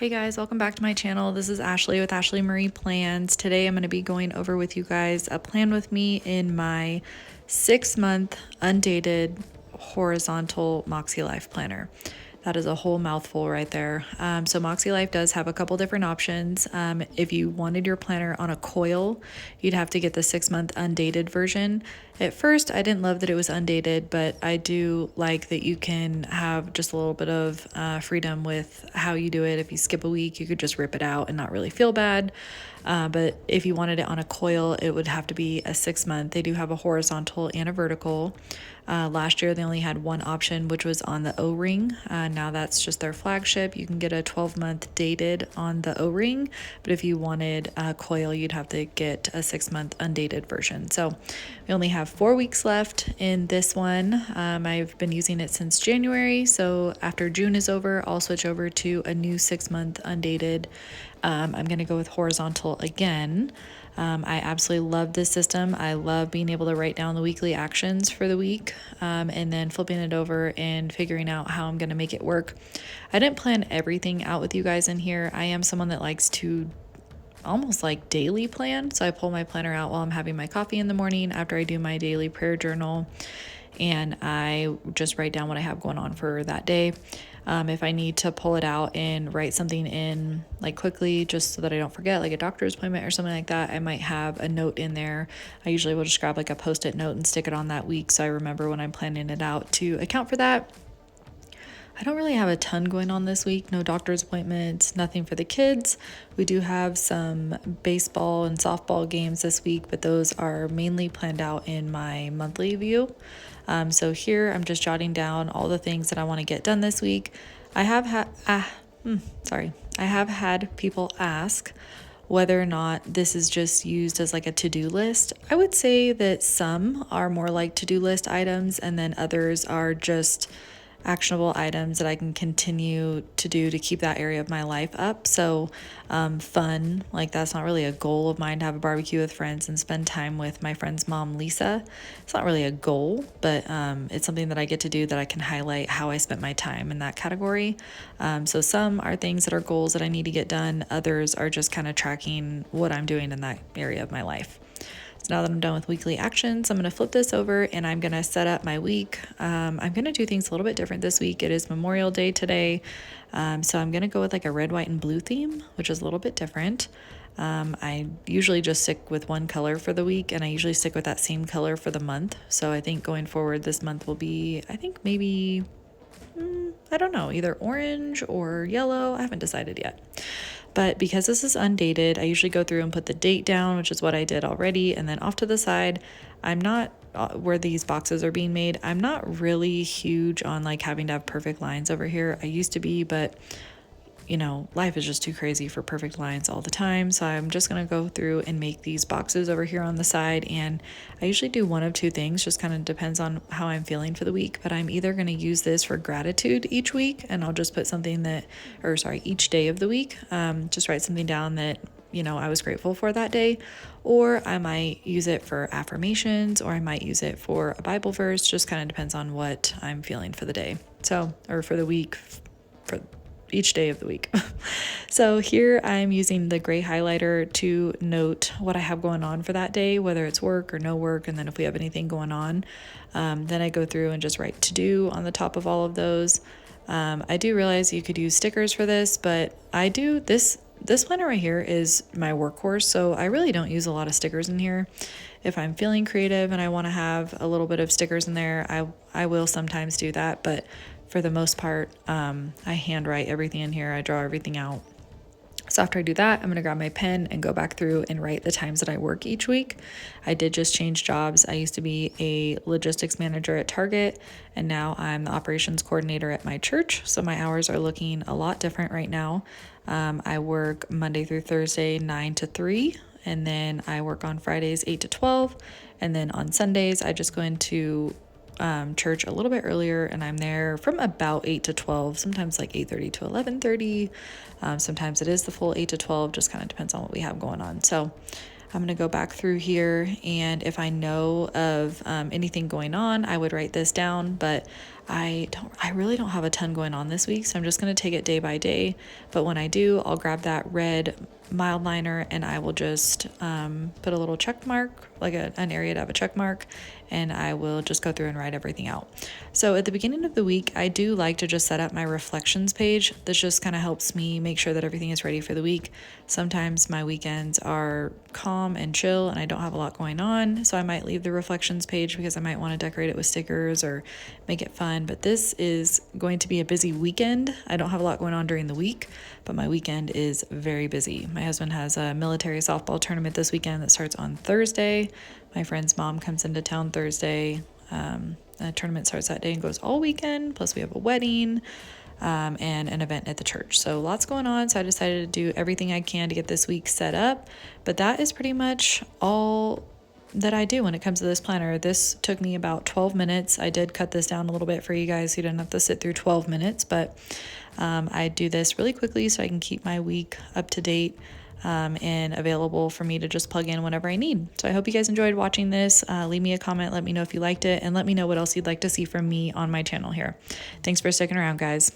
Hey guys, welcome back to my channel. This is Ashley with Ashley Marie Plans. Today I'm going to be going over with you guys a plan with me in my 6-month undated horizontal MakseLife planner. That is a whole mouthful right there. So MakseLife does have a couple different options. If you wanted your planner on a coil, you'd have to get the 6-month undated version. At first, I didn't love that it was undated, but I do like that you can have just a little bit of freedom with how you do it. If you skip a week, you could just rip it out and not really feel bad. But if you wanted it on a coil, it would have to be a 6-month. They do have a horizontal and a vertical. Last year, they only had one option, which was on the O-ring. Now that's just their flagship. You can get a 12-month dated on the O-ring, but if you wanted a coil, you'd have to get a 6-month undated version. So we only have 4 weeks left in this one. I've been using it since January, so after June is over, I'll switch over to a new 6-month undated. I'm going to go with horizontal again. I absolutely love this system. I love being able to write down the weekly actions for the week, and then flipping it over and figuring out how I'm going to make it work. I didn't plan everything out with you guys in here. I am someone that likes to almost like daily plan. So I pull my planner out while I'm having my coffee in the morning after I do my daily prayer journal, and I just write down what I have going on for that day. If I need to pull it out and write something in like quickly just so that I don't forget, like a doctor's appointment or something like that, I might have a note in there. I usually will just grab like a post-it note and stick it on that week so I remember when I'm planning it out to account for that. I don't really have a ton going on this week. No doctor's appointments, nothing for the kids. We do have some baseball and softball games this week, but those are mainly planned out in my monthly view. So here I'm just jotting down all the things that I want to get done this week. I have had people ask whether or not this is just used as like a to-do list. I would say that some are more like to-do list items, and then others are just actionable items that I can continue to do to keep that area of my life up. So fun, like that's not really a goal of mine to have a barbecue with friends and spend time with my friend's mom, Lisa. It's not really a goal, but it's something that I get to do that I can highlight how I spent my time in that category. So some are things that are goals that I need to get done. Others are just kind of tracking what I'm doing in that area of my life. So now that I'm done with weekly actions, I'm going to flip this over and I'm going to set up my week. I'm going to do things a little bit different this week. It is Memorial Day today. So I'm going to go with like a red, white, and blue theme, which is a little bit different. I usually just stick with one color for the week, and I usually stick with that same color for the month. So I think going forward, this month will be, I think maybe, I don't know, either orange or yellow. I haven't decided yet. But because this is undated, I usually go through and put the date down, which is what I did already. And then off to the side, I'm not, where these boxes are being made, I'm not really huge on like having to have perfect lines over here. I used to be, but you know, life is just too crazy for perfect lines all the time. So I'm just going to go through and make these boxes over here on the side. And I usually do one of two things, just kind of depends on how I'm feeling for the week. But I'm either going to use this for gratitude each week, and I'll just put something that, each day of the week, just write something down that, you know, I was grateful for that day. Or I might use it for affirmations, or I might use it for a Bible verse, just kind of depends on what I'm feeling for the day. So, or for the week, for each day of the week. So here I'm using the gray highlighter to note what I have going on for that day, whether it's work or no work, and then if we have anything going on, then I go through and just write to do on the top of all of those. I do realize you could use stickers for this, but I do this planner right here is my workhorse, so I really don't use a lot of stickers in here. If I'm feeling creative and I want to have a little bit of stickers in there, I will sometimes do that, but for the most part, I handwrite everything in here. I draw everything out. So after I do that, I'm going to grab my pen and go back through and write the times that I work each week. I did just change jobs. I used to be a logistics manager at Target, and now I'm the operations coordinator at my church. So my hours are looking a lot different right now. I work Monday through Thursday, 9 to 3, and then I work on Fridays, 8 to 12. And then on Sundays, I just go into church a little bit earlier, and I'm there from about 8 to 12, sometimes like 8:30 to 11:30. Sometimes it is the full 8 to 12, just kind of depends on what we have going on. So I'm going to go back through here, and if I know of anything going on, I would write this down, but I really don't have a ton going on this week, so I'm just going to take it day by day. But when I do, I'll grab that red mild liner and I will just put a little check mark, like an area to have a check mark, and I will just go through and write everything out. So at the beginning of the week, I do like to just set up my reflections page. This just kind of helps me make sure that everything is ready for the week. Sometimes my weekends are calm and chill and I don't have a lot going on, so I might leave the reflections page because I might want to decorate it with stickers or make it fun. But this is going to be a busy weekend. I don't have a lot going on during the week, but my weekend is very busy. My husband has a military softball tournament this weekend that starts on Thursday. My friend's mom comes into town Thursday. The tournament starts that day and goes all weekend. Plus, we have a wedding and an event at the church. So lots going on. So I decided to do everything I can to get this week set up. But that is pretty much all that I do when it comes to this planner. This took me about 12 minutes. I did cut this down a little bit for you guys. You didn't have to sit through 12 minutes, but I do this really quickly so I can keep my week up to date and available for me to just plug in whenever I need. So I hope you guys enjoyed watching this. Leave me a comment. Let me know if you liked it, and let me know what else you'd like to see from me on my channel here. Thanks for sticking around, guys.